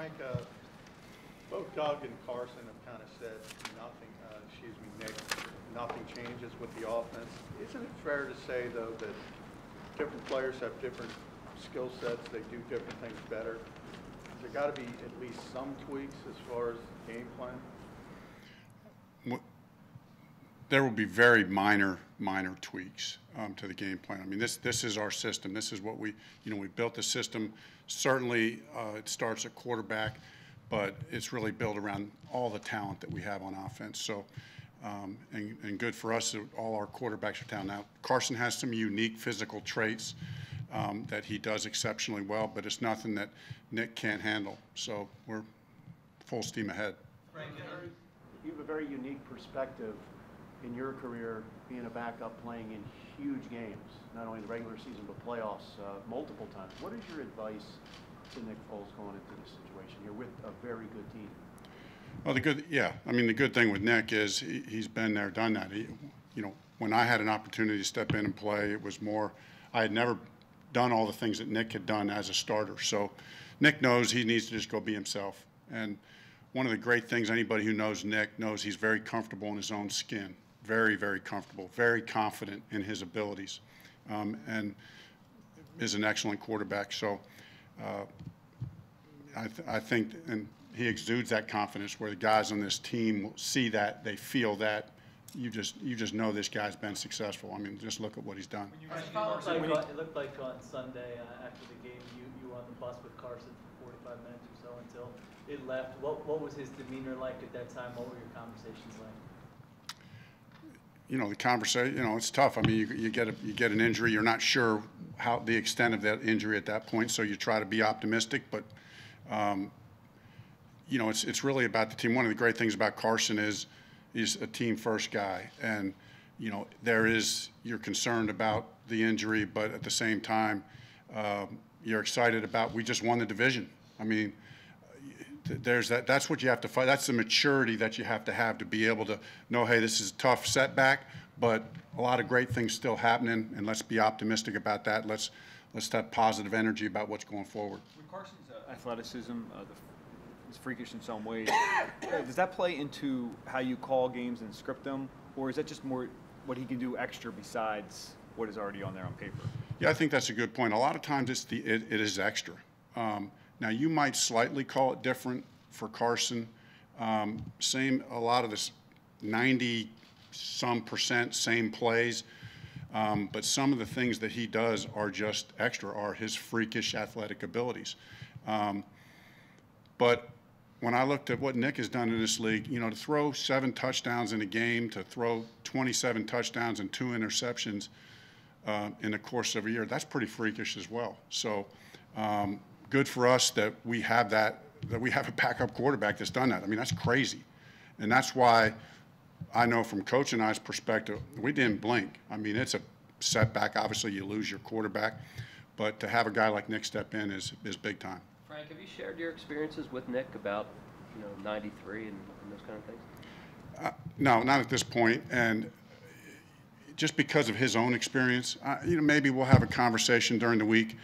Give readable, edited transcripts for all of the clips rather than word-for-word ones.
Frank, both Doug and Carson have kind of said nothing, Nick, nothing changes with the offense. Isn't it fair to say, though, that different players have different skill sets, they do different things better? Has there got to be at least some tweaks as far as game plan? There will be very minor tweaks to the game plan. I mean, this is our system. This is what we built the system. Certainly, it starts at quarterback, but it's really built around all the talent that we have on offense. So, and good for us that all our quarterbacks are talented. Now, Carson has some unique physical traits that he does exceptionally well, but it's nothing that Nick can't handle. So we're full steam ahead. Frank, you have a very unique perspective in your career, being a backup, playing in huge games, not only the regular season but playoffs multiple times. What is your advice to Nick Foles going into this situation? You're with a very good team. Well, the good thing with Nick is he's been there, done that. When I had an opportunity to step in and play, it was more, I had never done all the things that Nick had done as a starter. So Nick knows he needs to just go be himself. And one of the great things, anybody who knows Nick knows he's very comfortable in his own skin. Very, very comfortable, very confident in his abilities, and is an excellent quarterback. So I think, and he exudes that confidence where the guys on this team will see that, they feel that. You just know this guy's been successful. I mean, just look at what he's done. It looked like on Sunday after the game, you were on the bus with Carson for 45 minutes or so until it left. What was his demeanor like at that time? What were your conversations like? The conversation, it's tough. I mean, you get an injury. You're not sure how the extent of that injury at that point, so you try to be optimistic. But, it's really about the team. One of the great things about Carson is he's a team-first guy. And, you're concerned about the injury, but at the same time, you're excited about, we just won the division. I mean, that's what you have to fight. That's the maturity that you have to be able to know, hey, this is a tough setback, but a lot of great things still happening, and let's be optimistic about that. Let's have positive energy about what's going forward. With Carson's athleticism, is freakish in some ways, does that play into how you call games and script them, or is that just more what he can do extra besides what is already on there on paper? Yeah, I think that's a good point. A lot of times it is extra. Now, you might slightly call it different for Carson. A lot of this 90-some% same plays. But some of the things that he does are just extra, are his freakish athletic abilities. But when I looked at what Nick has done in this league, to throw 7 touchdowns in a game, to throw 27 touchdowns and 2 interceptions in the course of a year, that's pretty freakish as well. So, good for us that we have a backup quarterback that's done that. I mean, that's crazy. And that's why I know from Coach and I's perspective, we didn't blink. I mean, it's a setback. Obviously, you lose your quarterback. But to have a guy like Nick step in is big time. Frank, have you shared your experiences with Nick about, 93 and those kind of things? No, not at this point. And just because of his own experience, maybe we'll have a conversation during the week.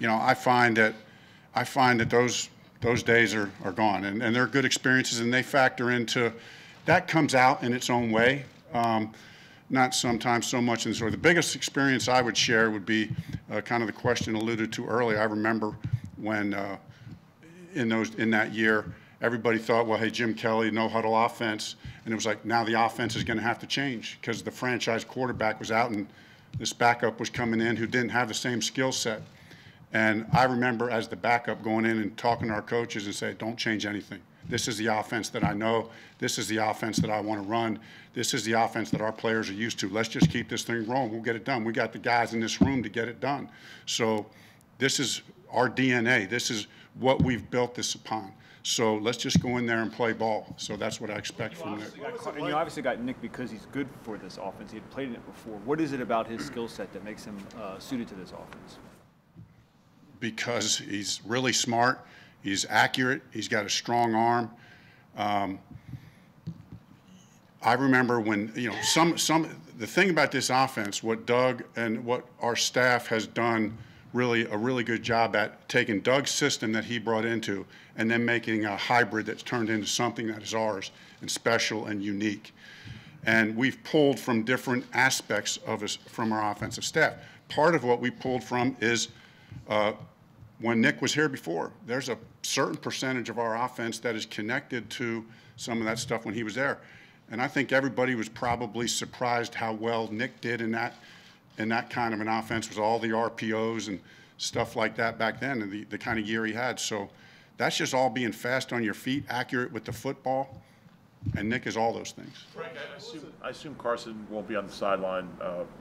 I find that those days are gone, and they're good experiences, and they factor into that, comes out in its own way. Not sometimes so much in sort of the biggest experience I would share would be kind of the question alluded to earlier. I remember when in that year everybody thought, well, hey, Jim Kelly, no huddle offense, and it was like, now the offense is going to have to change because the franchise quarterback was out and this backup was coming in who didn't have the same skill set. And I remember as the backup going in and talking to our coaches and say, don't change anything. This is the offense that I know. This is the offense that I want to run. This is the offense that our players are used to. Let's just keep this thing rolling. We'll get it done. We got the guys in this room to get it done. So this is our DNA. This is what we've built this upon. So let's just go in there and play ball. So that's what I expect from Nick. And you obviously got Nick because he's good for this offense. He had played in it before. What is it about his skill set that makes him suited to this offense? Because he's really smart, he's accurate, he's got a strong arm. I remember when, the thing about this offense, what Doug and what our staff has done a really good job at taking Doug's system that he brought into and then making a hybrid that's turned into something that is ours and special and unique. And we've pulled from different aspects of us from our offensive staff. Part of what we pulled from is when Nick was here before, there's a certain percentage of our offense that is connected to some of that stuff when he was there. And I think everybody was probably surprised how well Nick did in that kind of an offense with all the RPOs and stuff like that back then, and the kind of year he had. So that's just all being fast on your feet, accurate with the football, and Nick is all those things. Frank, I assume Carson won't be on the sideline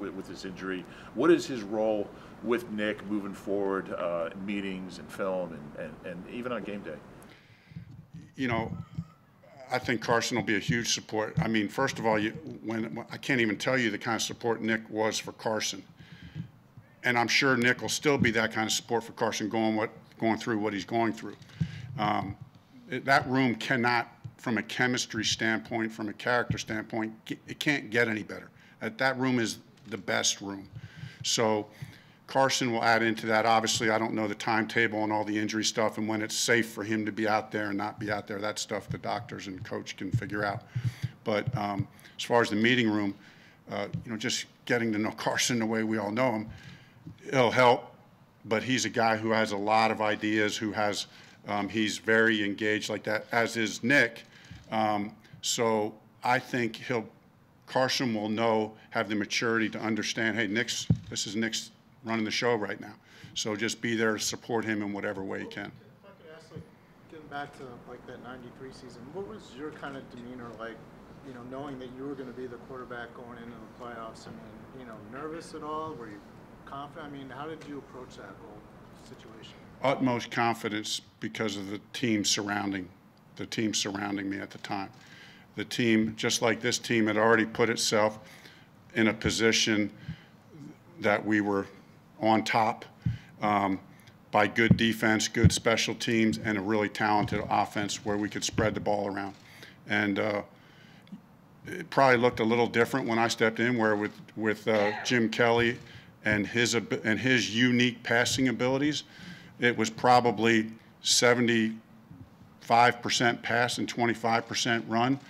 with this injury. What is his role with Nick moving forward in meetings and film and even on game day? You know, I think Carson will be a huge support. I mean, first of all, when I can't even tell you the kind of support Nick was for Carson. And I'm sure Nick will still be that kind of support for Carson going through what he's going through. That room cannot, from a chemistry standpoint, from a character standpoint, it can't get any better. That room is the best room. So Carson will add into that. Obviously, I don't know the timetable and all the injury stuff and when it's safe for him to be out there and not be out there. That stuff the doctors and coach can figure out. But as far as the meeting room, you know, just getting to know Carson the way we all know him, it'll help. But he's a guy who has a lot of ideas, who has, he's very engaged like that, as is Nick. So I think Carson will have the maturity to understand, hey, this is Nick's running the show right now. So just be there to support him in whatever way you can. If I could ask, like, getting back to like that '93 season, what was your kind of demeanor like, you know, knowing that you were going to be the quarterback going into the playoffs? I mean, you know, nervous at all? Were you confident? I mean, how did you approach that whole situation? Utmost confidence because of the team surrounding me at the time. The team, just like this team, had already put itself in a position that we were on top by good defense, good special teams, and a really talented offense where we could spread the ball around. And it probably looked a little different when I stepped in, where with Jim Kelly and his unique passing abilities, it was probably 75% pass and 25% run.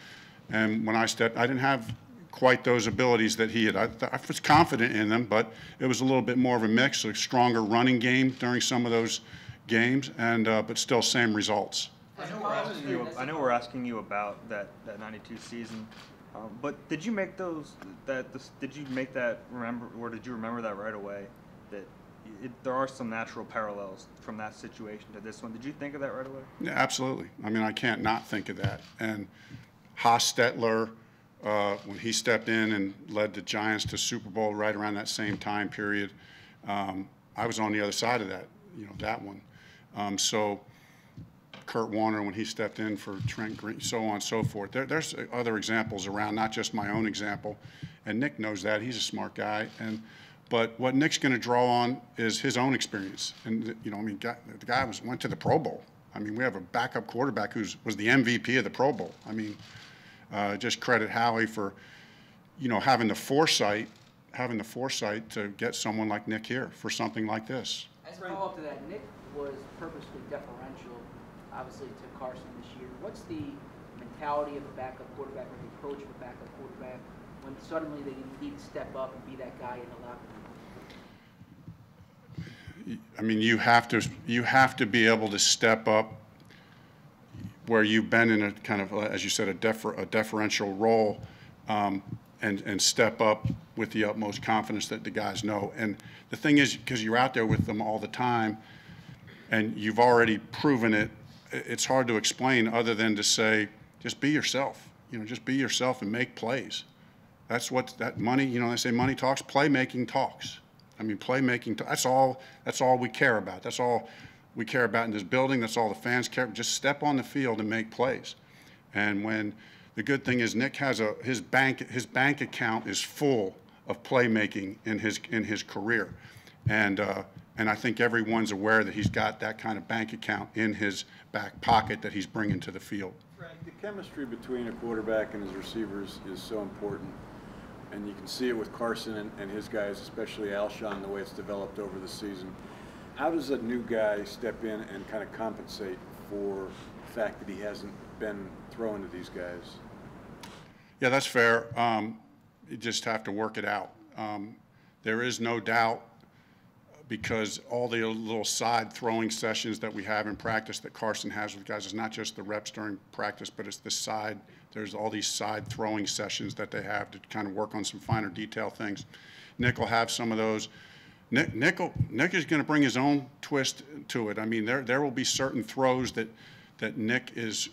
And when I stepped, I didn't have quite those abilities that he had. I was confident in them, but it was a little bit more of a mix, a stronger running game during some of those games, and but still same results. I know we're asking you about that '92 season, but did you make that remember, or did you remember that right away? That there are some natural parallels from that situation to this one. Did you think of that right away? Yeah, absolutely. I mean, I can't not think of that. And Hostetler, when he stepped in and led the Giants to Super Bowl right around that same time period, I was on the other side of that, you know, that one. So Kurt Warner, when he stepped in for Trent Green, so on and so forth. There's other examples around, not just my own example. And Nick knows that. He's a smart guy. But what Nick's going to draw on is his own experience. And, you know, I mean, the guy went to the Pro Bowl. I mean, we have a backup quarterback who was the MVP of the Pro Bowl. I mean, just credit Howie for, you know, having the foresight to get someone like Nick here for something like this. As a follow-up to that, Nick was purposely deferential, obviously, to Carson this year. What's the mentality of a backup quarterback, or the approach of a backup quarterback, when suddenly they need to step up and be that guy in the locker room? I mean, you have to be able to step up where you've been in a kind of, as you said, a deferential role, and step up with the utmost confidence that the guys know. And the thing is, because you're out there with them all the time, and you've already proven it, it's hard to explain other than to say, just be yourself. You know, just be yourself and make plays. That's what that money. You know, they say money talks. Playmaking talks. I mean, playmaking. That's all we care about. That's all we care about in this building. That's all the fans care. Just step on the field and make plays. And when the good thing is, Nick has his bank account is full of playmaking in his career, and I think everyone's aware that he's got that kind of bank account in his back pocket that he's bringing to the field. Frank, the chemistry between a quarterback and his receivers is so important. And you can see it with Carson and his guys, especially Alshon, the way it's developed over the season. How does a new guy step in and kind of compensate for the fact that he hasn't been throwing to these guys? Yeah, that's fair. You just have to work it out. There is no doubt, because all the little side throwing sessions that we have in practice that Carson has with guys, is not just the reps during practice, but it's the side. There's all these side throwing sessions that they have to kind of work on some finer detail things. Nick will have some of those. Nick is going to bring his own twist to it. I mean, there will be certain throws that Nick is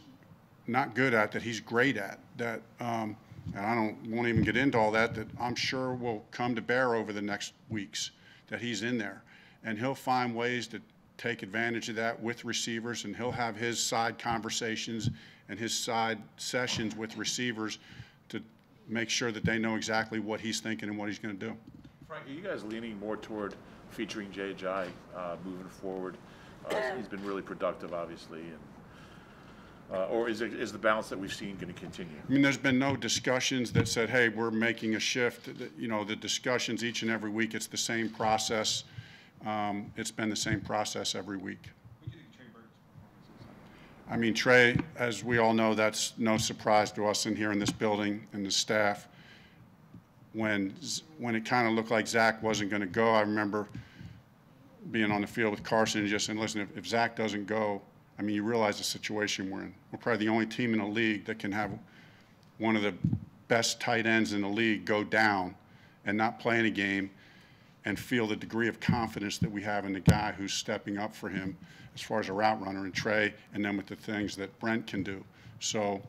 not good at that he's great at, that and I won't even get into all that I'm sure will come to bear over the next weeks, that he's in there, and he'll find ways to take advantage of that with receivers, and he'll have his side conversations and his side sessions with receivers to make sure that they know exactly what he's thinking and what he's going to do. Frank, are you guys leaning more toward featuring J.J. Moving forward? He's been really productive, obviously, and or is the balance that we've seen going to continue? I mean, there's been no discussions that said, hey, we're making a shift. You know, the discussions each and every week, it's the same process. It's been the same process every week. I mean, Trey, as we all know, that's no surprise to us in here in this building and the staff. When it kind of looked like Zach wasn't going to go, I remember being on the field with Carson and just saying, listen, if Zach doesn't go, I mean, you realize the situation we're in. We're probably the only team in the league that can have one of the best tight ends in the league go down and not play in a game and feel the degree of confidence that we have in the guy who's stepping up for him as far as a route runner, and Trey, and then with the things that Brent can do. So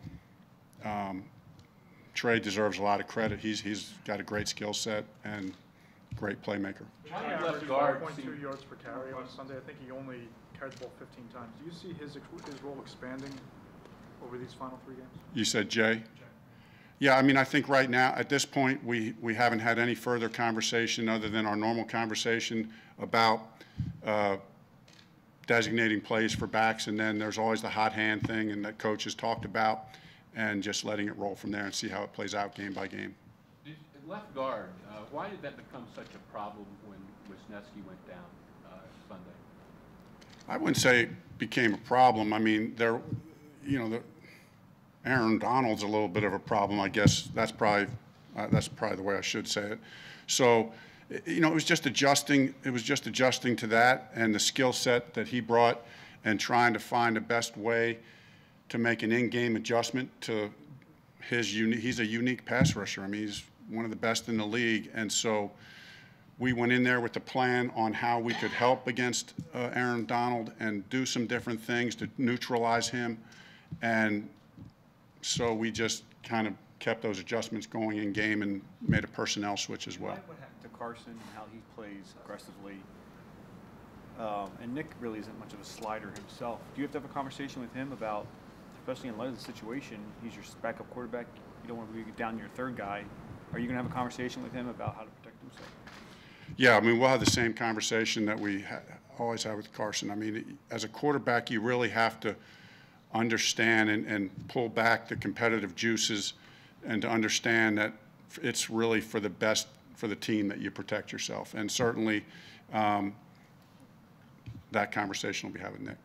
Trey deserves a lot of credit. He's got a great skill set and great playmaker. Left guard 5.2 yards per carry on Sunday. I think he only carried the ball 15 times. Do you see his role expanding over these final 3 games? You said Jay? Yeah, I mean, I think right now, at this point, we haven't had any further conversation other than our normal conversation about designating plays for backs, and then there's always the hot hand thing and that coach has talked about, and just letting it roll from there and see how it plays out game by game. Left guard, why did that become such a problem when Wisniewski went down Sunday? I wouldn't say it became a problem. I mean, Aaron Donald's a little bit of a problem, I guess. That's probably the way I should say it. So, it was just adjusting. It was just adjusting to that and the skill set that he brought, and trying to find the best way to make an in-game adjustment to his unique. He's a unique pass rusher. I mean, he's one of the best in the league, and so we went in there with a plan on how we could help against Aaron Donald and do some different things to neutralize him, and so we just kind of kept those adjustments going in game and made a personnel switch as well. What happened to Carson and how he plays aggressively? And Nick really isn't much of a slider himself. Do you have to have a conversation with him about, especially in light of the situation, he's your backup quarterback, you don't want to be down your third guy. Are you going to have a conversation with him about how to protect himself? Yeah, I mean, we'll have the same conversation that we always have with Carson. I mean, as a quarterback, you really have to understand and pull back the competitive juices, and to understand that it's really for the best for the team that you protect yourself. And certainly that conversation will be having Nick.